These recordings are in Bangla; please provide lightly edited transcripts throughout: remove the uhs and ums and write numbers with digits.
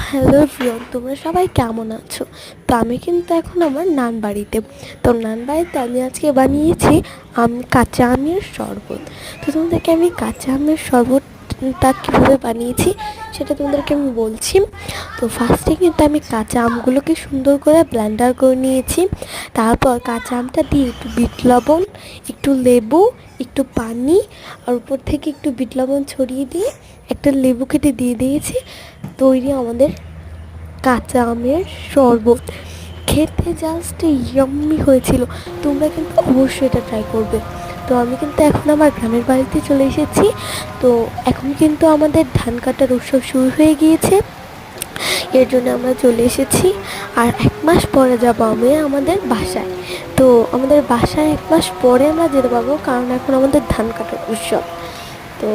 হ্যালো এভরিওয়ান, তোমরা সবাই কেমন আছো? তো আমি কিন্তু এখন আমার নান বাড়িতে। তো নান বাড়িতে আমি আজকে বানিয়েছি কাঁচা আমের শরবত। তো তোমাদেরকে আমি কাঁচা আমের শরবতটা কীভাবে বানিয়েছি সেটা তোমাদেরকে আমি বলছি। তো ফার্স্টে কিন্তু আমি কাঁচা আমগুলোকে সুন্দর করে ব্লেন্ডার করে নিয়েছি। তারপর কাঁচা আমটা দিয়ে একটু বিট লবণ, একটু লেবু, একটু পানি, আর উপর থেকে একটু বিট লবণ ছড়িয়ে দিয়ে একটা লেবু কেটে দিয়ে দিয়েছি। তৈরি আমাদের কাঁচা আমের শরবত। খেতে জাস্ট ইয়াম্মি হয়েছিল। তোমরা কিন্তু অবশ্যই এটা ট্রাই করবে। তো আমি কিন্তু এখন আমার গ্রামের বাড়িতে চলে এসেছি। তো এখন কিন্তু আমাদের ধান কাটার উৎসব শুরু হয়ে গিয়েছে, এর জন্য আমরা চলে এসেছি। আর 1 মাস পরে যাব আমি আমাদের বাসায়। তো আমাদের বাসায় 1 মাস পরে আমরা যেতে পারবো, কারণ এখন আমাদের ধান কাটার উৎসব। তো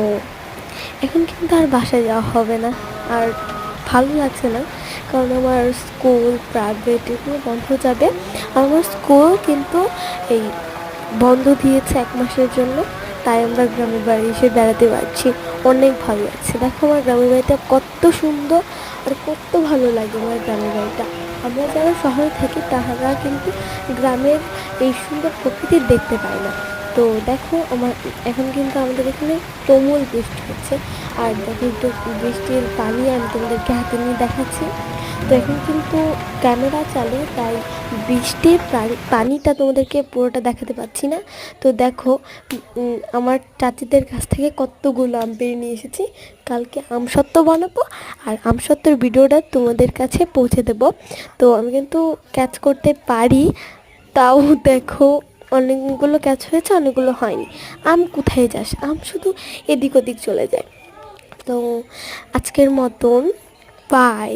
এখন কিন্তু আর বাসায় যাওয়া হবে না, আর ভালো লাগছে না, কারণ আমার স্কুল, প্রাইভেট এগুলো বন্ধ যাবে। আর আমার স্কুল কিন্তু এই বন্ধ দিয়েছে 1 মাসের জন্য, তাই আমরা গ্রামের বাড়ি এসে বেড়াতে পারছি। অনেক ভালো লাগছে। দেখো আমার গ্রামের বাড়িটা কত সুন্দর, আর কত ভালো লাগে আমার গ্রামের বাড়িটা। আমরা যারা শহরে থাকি তাহারা কিন্তু গ্রামের এই সুন্দর প্রকৃতি দেখতে পায় না। তো দেখো এখন কিন্তু আমাদের এখানে তুমুল বৃষ্টি হচ্ছে, আর দেখো একটু বৃষ্টির পানি আমি তোমাদেরকে হাতে নিয়ে দেখাচ্ছি। তো এখন কিন্তু ক্যামেরা চালু, তাই বৃষ্টির পানিটা তোমাদেরকে পুরোটা দেখাতে পাচ্ছি না। তো দেখো আমার চাচিদের কাছ থেকে কতগুলো আম পেড়ে নিয়ে এসেছি। কালকে আমসত্ত্ব বানাবো, আর আমসত্ত্বর ভিডিওটা তোমাদের কাছে পৌঁছে দেব। তো আমি কিন্তু ক্যাচ করতে পারি, তাও দেখো অনেকগুলো ক্যাচ হয়েছে, অনেকগুলো হয়নি। আম কোথায় যাস, আম শুধু এদিক ওদিক চলে যায়। তো আজকের মতন বাই।